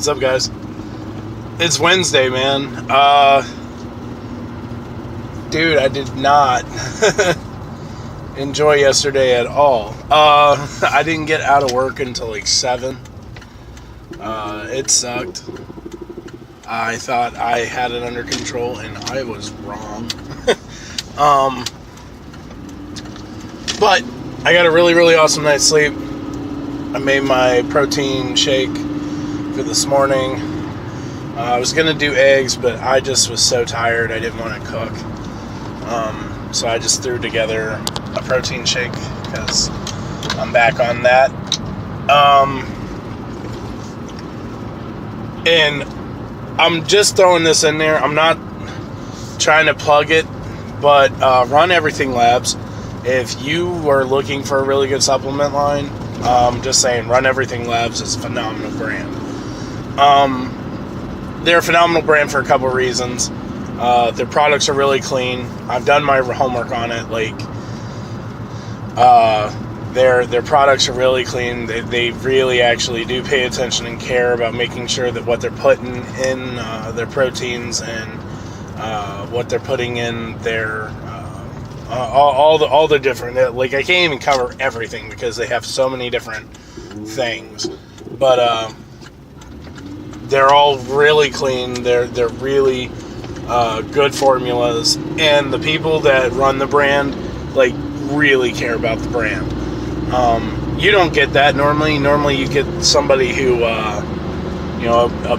What's up, guys? It's Wednesday, man. Dude, I did not enjoy yesterday at all. I didn't get out of work until like 7. It sucked. I thought I had it under control, and I was wrong. But I got a really, really awesome night's sleep. I made my protein shake for this morning. I was going to do eggs, but I just was so tired I didn't want to cook. So I just threw together a protein shake because I'm back on that. And I'm just throwing this in there. I'm not trying to plug it, but Run Everything Labs. If you are looking for a really good supplement line, just saying, Run Everything Labs is a phenomenal brand. They're a phenomenal brand for a couple of reasons. Their products are really clean. I've done my homework on it. Their products are really clean. They really actually do pay attention and care about making sure that what they're putting in their proteins and what they're putting in their all the different. I can't even cover everything because they have so many different things. But they're all really clean. They're really good formulas, and the people that run the brand really care about the brand. You don't get that normally. Normally you get somebody who a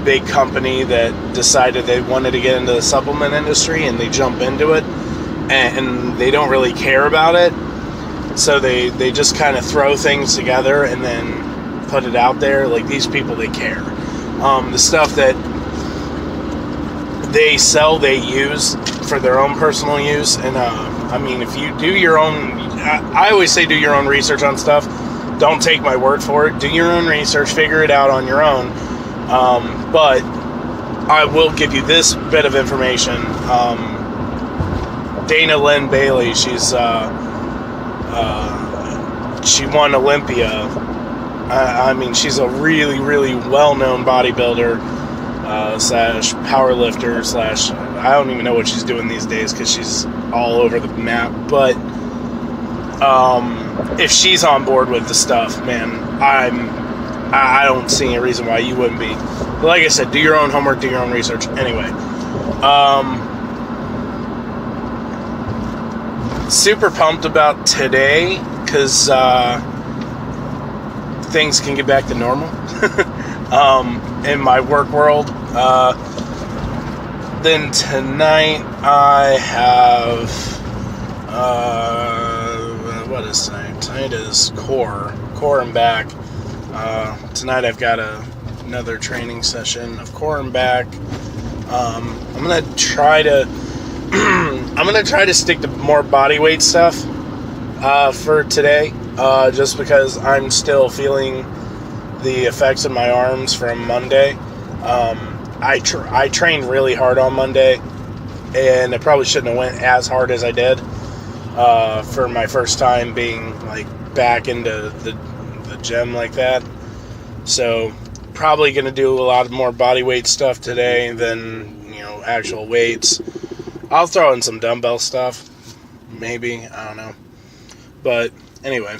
big company that decided they wanted to get into the supplement industry, and they jump into it and they don't really care about it, so they just kind of throw things together and then put it out there. These people, they care. The stuff that they sell, they use for their own personal use. And if you do your own, I always say do your own research on stuff. Don't take my word for it. Do your own research, figure it out on your own. But I will give you this bit of information. Dana Lynn Bailey, she won Olympia. She's a really, really well-known bodybuilder slash powerlifter slash, I don't even know what she's doing these days because she's all over the map. But if she's on board with the stuff, man, I don't see any reason why you wouldn't be. But like I said, do your own homework, do your own research. Anyway, super pumped about today because things can get back to normal in my work world. Then tonight I have what is tonight? Tonight is core and back. Tonight I've got another training session of core and back. I'm gonna try to stick to more body weight stuff for today. Just because I'm still feeling the effects of my arms from Monday. I trained really hard on Monday, and I probably shouldn't have went as hard as I did for my first time being back into the gym like that. So probably going to do a lot more body weight stuff today than actual weights. I'll throw in some dumbbell stuff, maybe, I don't know. But anyway,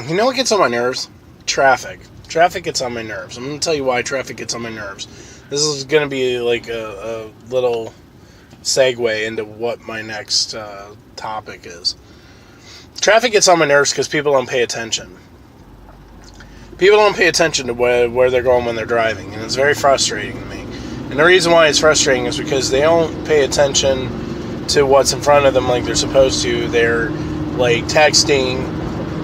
you know what gets on my nerves? Traffic. Traffic gets on my nerves. I'm going to tell you why traffic gets on my nerves. This is going to be like a little segue into what my next topic is. Traffic gets on my nerves because people don't pay attention. People don't pay attention to where they're going when they're driving, and it's very frustrating to me. And the reason why it's frustrating is because they don't pay attention to what's in front of them like they're supposed to. They're texting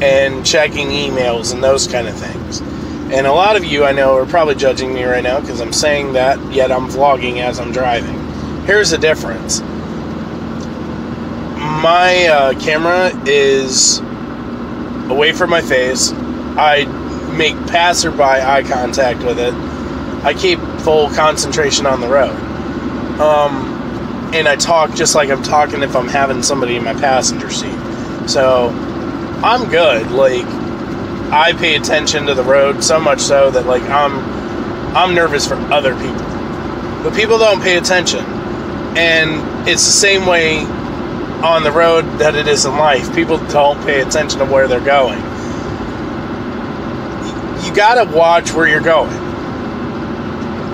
and checking emails and those kind of things. And a lot of you I know are probably judging me right now because I'm saying that, yet I'm vlogging as I'm driving. Here's the difference. My camera is away from my face. I make passerby eye contact with it. I keep full concentration on the road. And I talk just like I'm talking if I'm having somebody in my passenger seat. So I'm good. Like, I pay attention to the road so much so that, like, I'm nervous for other people. But people don't pay attention. And it's the same way on the road that it is in life. People don't pay attention to where they're going. You gotta watch where you're going.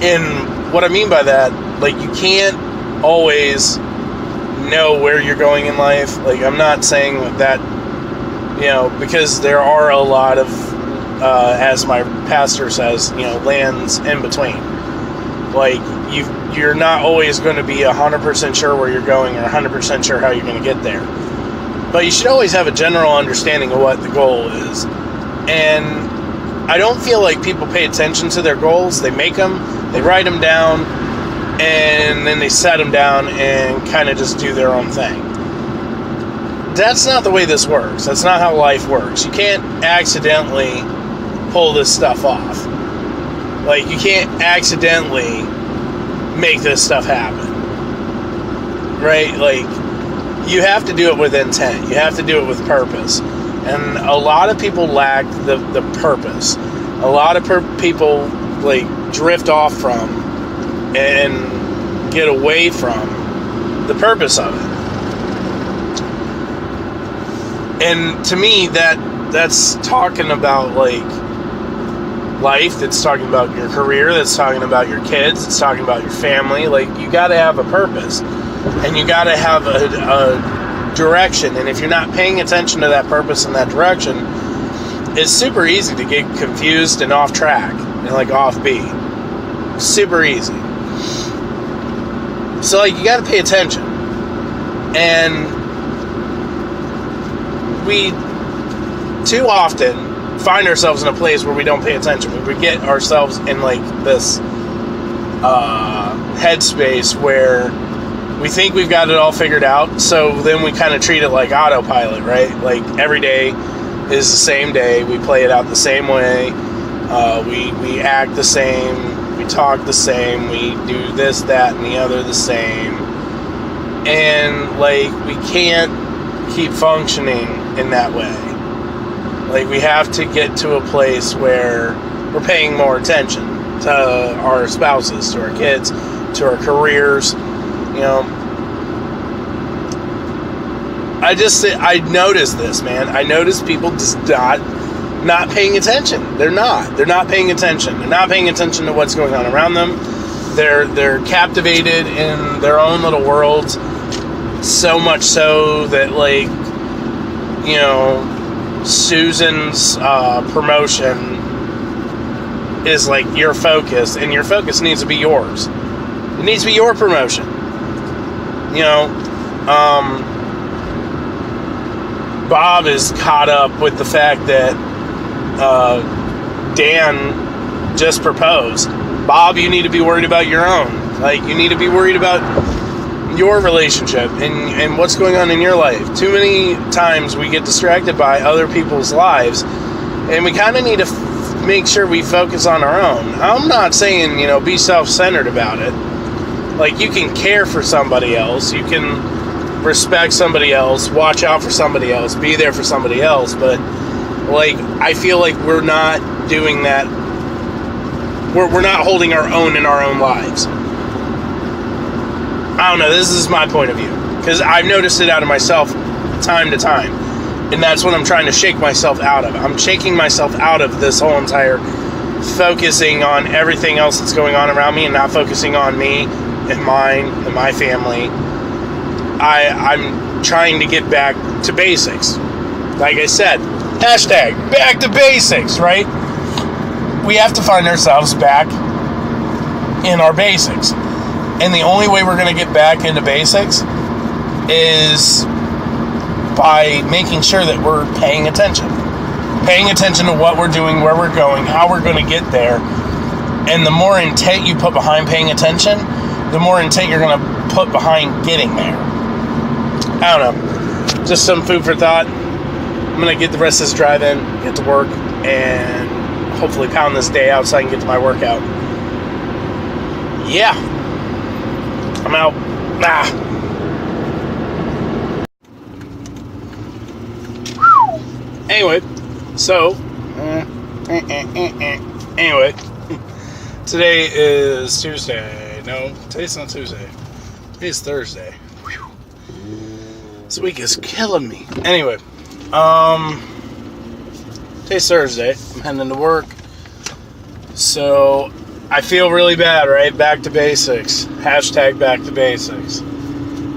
And what I mean by that, like, you can't always know where you're going in life. Like, I'm not saying that, you know, because there are a lot of, as my pastor says, you know, lands in between. Like, you're not always going to be 100% sure where you're going or 100% sure how you're going to get there. But you should always have a general understanding of what the goal is. And I don't feel like people pay attention to their goals. They make them, they write them down, and then they set them down and kind of just do their own thing. That's not the way this works. That's not how life works. You can't accidentally pull this stuff off. Like, you can't accidentally make this stuff happen. Right? Like, you have to do it with intent. You have to do it with purpose. And a lot of people lack the purpose. A lot of people, like, drift off from and get away from the purpose of it. And to me, that's talking about, like, life, that's talking about your career, that's talking about your kids, it's talking about your family. Like, you got to have a purpose, and you got to have a direction. And if you're not paying attention to that purpose and that direction, it's super easy to get confused and off track and, like, off beat. Super easy. So, like, you got to pay attention. And we too often find ourselves in a place where we don't pay attention. We get ourselves in, like, this headspace where we think we've got it all figured out, so then we kind of treat it like autopilot, right? Like, every day is the same day. We play it out the same way. We act the same. We talk the same. We do this, that, and the other the same. And, like, we can't keep functioning in that way. Like, we have to get to a place where we're paying more attention to our spouses, to our kids, to our careers. You know, I noticed this, man. I noticed people just not paying attention. They're not paying attention. They're not paying attention to what's going on around them. They're captivated in their own little worlds, so much so that, like, you know, Susan's promotion is, like, your focus, and your focus needs to be yours. It needs to be your promotion. You know, Bob is caught up with the fact that Dan just proposed. Bob, you need to be worried about your own. Like, you need to be worried about your relationship and what's going on in your life. Too many times we get distracted by other people's lives, and we kind of need to make sure we focus on our own. I'm not saying, you know, be self-centered about it. Like, you can care for somebody else, you can respect somebody else, watch out for somebody else, be there for somebody else, but, like, I feel like we're not doing that. We're not holding our own in our own lives. I don't know, this is my point of view, because I've noticed it out of myself time to time, and that's what I'm trying to shake myself out of. I'm shaking myself out of this whole entire focusing on everything else that's going on around me and not focusing on me and mine and my family. I'm trying to get back to basics. Like I said, hashtag back to basics, right? We have to find ourselves back in our basics. And the only way we're going to get back into basics is by making sure that we're paying attention. Paying attention to what we're doing, where we're going, how we're going to get there. And the more intent you put behind paying attention, the more intent you're going to put behind getting there. I don't know. Just some food for thought. I'm going to get the rest of this drive in, get to work, and hopefully pound this day out so I can get to my workout. Yeah. I'm out. Anyway, so, anyway, today is Tuesday. No, today's not Tuesday. Today's Thursday. Whew. This week is killing me. Anyway, today's Thursday. I'm heading to work. So, I feel really bad, right? Back to basics. Hashtag back to basics.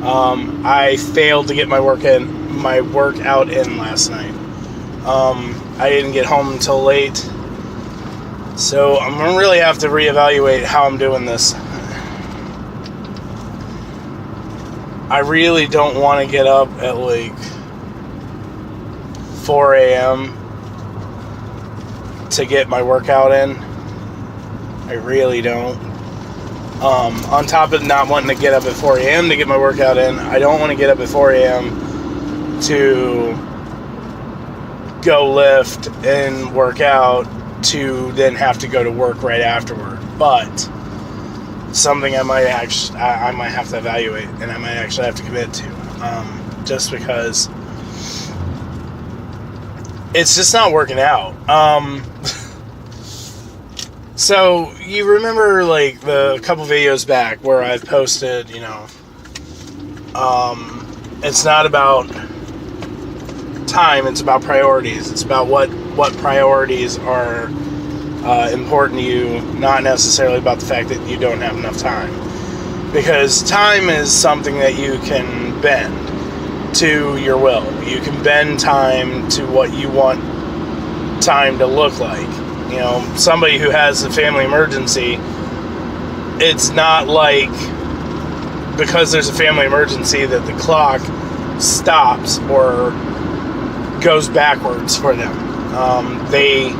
I failed to get my workout in last night. I didn't get home until late. So I'm going to really have to reevaluate how I'm doing this. I really don't want to get up at like 4 a.m. to get my workout in. I really don't. On top of not wanting to get up at 4 a.m. to get my workout in, I don't want to get up at 4 a.m. to go lift and work out to then have to go to work right afterward. But something I might have to evaluate, and I might actually have to commit to, just because it's just not working out. So, you remember, like, the couple videos back where I've posted, it's not about time, it's about priorities. It's about what priorities are important to you, not necessarily about the fact that you don't have enough time. Because time is something that you can bend to your will. You can bend time to what you want time to look like. Somebody who has a family emergency, it's not like because there's a family emergency that the clock stops or goes backwards for them. They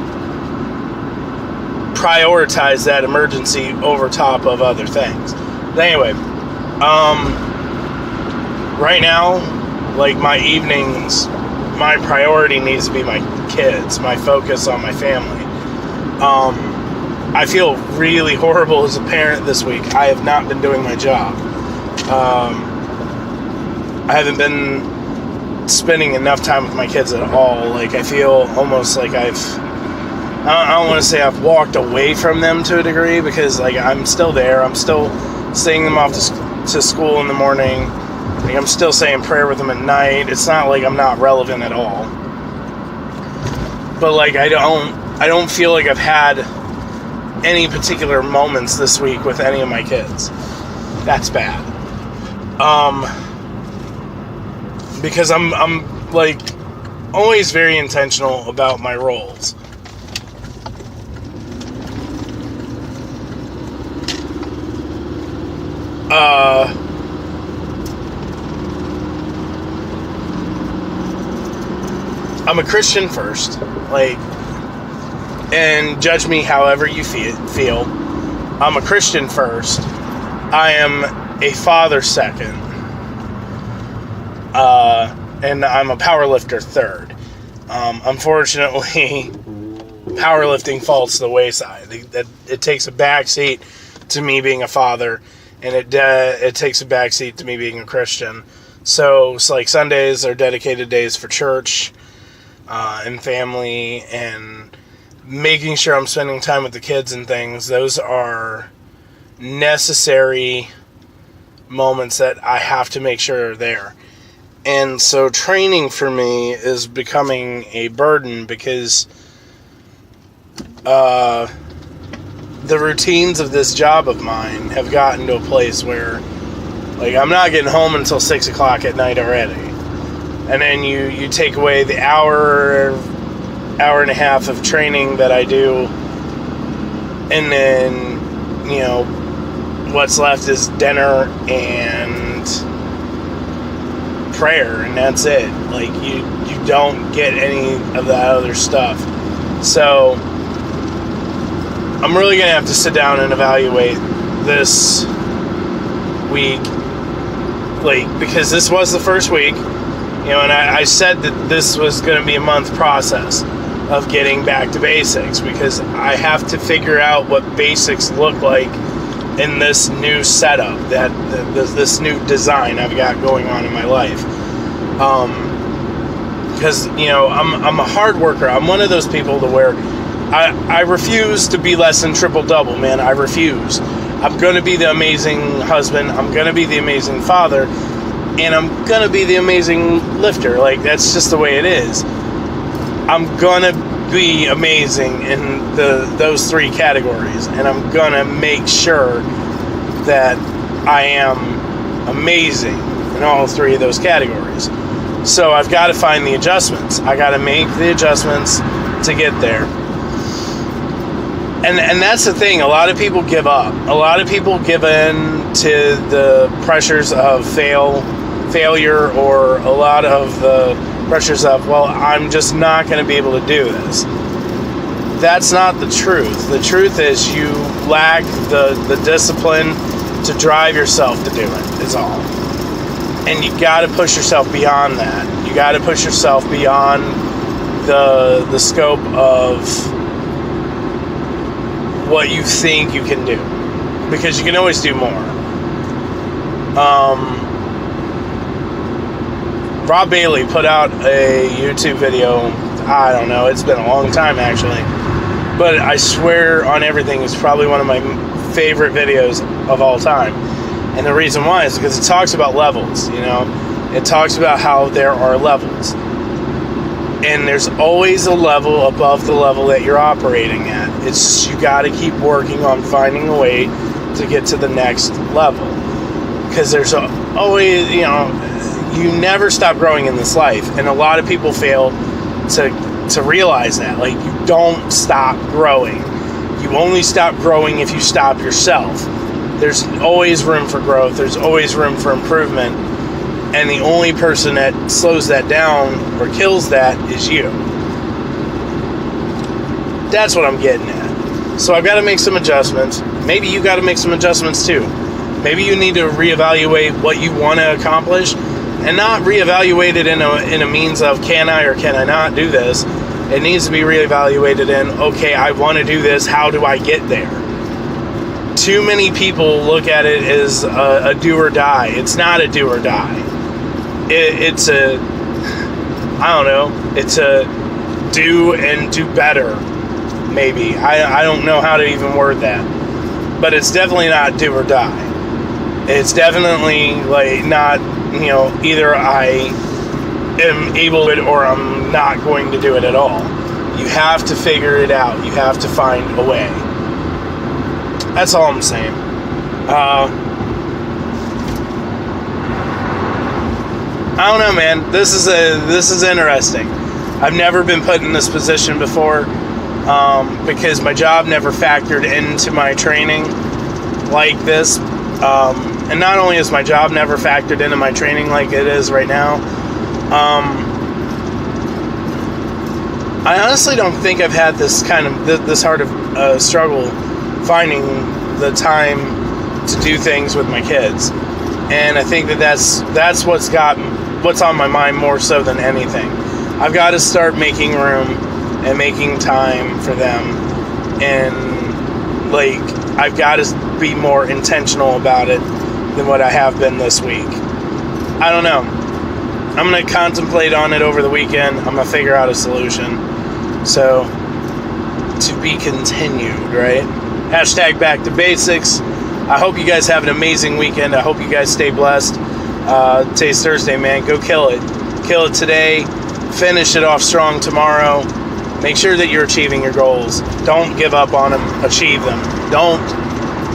prioritize that emergency over top of other things. But anyway, right now, like my evenings, my priority needs to be my kids, my focus on my family. I feel really horrible as a parent this week. I have not been doing my job. I haven't been spending enough time with my kids at all. Like, I feel almost like I don't want to say I've walked away from them to a degree, because, like, I'm still there. I'm still sending them off to school in the morning. Like, I'm still saying prayer with them at night. It's not like I'm not relevant at all. But, like, I don't feel like I've had any particular moments this week with any of my kids. That's bad. Because I'm like always very intentional about my roles. I'm a Christian first, like, and judge me however you feel. I'm a Christian first. I am a father second. And I'm a powerlifter third. Unfortunately, powerlifting falls to the wayside. It takes a backseat to me being a father, and it takes a backseat to me being a Christian. So it's like Sundays are dedicated days for church and family, and making sure I'm spending time with the kids and things. Those are necessary moments that I have to make sure are there. And so training for me is becoming a burden, because the routines of this job of mine have gotten to a place where, like, I'm not getting home until 6 o'clock at night already. And then you take away the hour and a half of training that I do, and then, what's left is dinner and prayer, and that's it. Like, you don't get any of that other stuff. So I'm really gonna have to sit down and evaluate this week, like, because this was the first week, and I said that this was gonna be a month process of getting back to basics, because I have to figure out what basics look like in this new setup, this new design I've got going on in my life. because, you know, I'm a hard worker. I'm one of those people to where I refuse to be less than triple-double, man. I refuse. I'm going to be the amazing husband. I'm going to be the amazing father. And I'm going to be the amazing lifter. Like, that's just the way it is. I'm going to be amazing in those three categories. And I'm going to make sure that I am amazing in all three of those categories. So I've got to find the adjustments. I got to make the adjustments to get there. And that's the thing. A lot of people give up. A lot of people give in to the pressures of failure, or a lot of the pressures of, well, I'm just not going to be able to do this. That's not the truth. The truth is you lack the discipline to drive yourself to do it, is all. And you got to push yourself beyond that. You got to push yourself beyond the scope of what you think you can do, because you can always do more. Rob Bailey put out a YouTube video, I don't know, it's been a long time actually, but I swear on everything, it's probably one of my favorite videos of all time. And the reason why is because it talks about levels, you know. It talks about how there are levels. And there's always a level above the level that you're operating at. It's just, you got to keep working on finding a way to get to the next level. Because there's always, you know, you never stop growing in this life. And a lot of people fail to realize that. Like, you don't stop growing. You only stop growing if you stop yourself. There's always room for growth. There's always room for improvement. And the only person that slows that down or kills that is you. That's what I'm getting at. So I've got to make some adjustments. Maybe you got to make some adjustments too. Maybe you need to reevaluate what you want to accomplish, and not reevaluate it in a means of, can I or can I not do this? It needs to be reevaluated in, okay, I want to do this. How do I get there? Too many people look at it as a do or die. It's not a do or die. It's a, I don't know, it's a do and do better, maybe. I don't know how to even word that. But it's definitely not do or die. It's definitely, like, not, you know, either I am able to do it or I'm not going to do it at all. You have to figure it out. You have to find a way. That's all I'm saying. I don't know, man. This is interesting. I've never been put in this position before, because my job never factored into my training like this. And not only is my job never factored into my training like it is right now, I honestly don't think I've had this kind of this hard of struggle finding the time to do things with my kids. And I think that's what's on my mind more so than anything. I've got to start making room and making time for them, and, like, I've got to be more intentional about it than what I have been this week. I don't know. I'm going to contemplate on it over the weekend. I'm going to figure out a solution. So, to be continued, right? Hashtag back to basics. I hope you guys have an amazing weekend. I hope you guys stay blessed. Today's Thursday, man. Go kill it. Kill it today. Finish it off strong tomorrow. Make sure that you're achieving your goals. Don't give up on them. Achieve them. Don't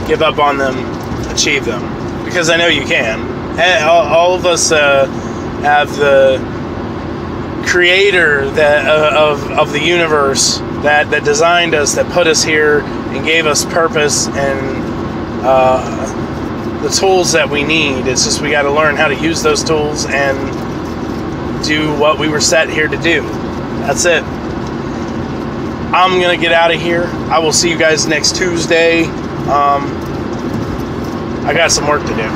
give up on them. Achieve them. Because I know you can. All of us have the creator of the universe that designed us, that put us here and gave us purpose and the tools that we need. It's just we got to learn how to use those tools and do what we were set here to do. That's it. I'm going to get out of here. I will see you guys next Tuesday. I got some work to do.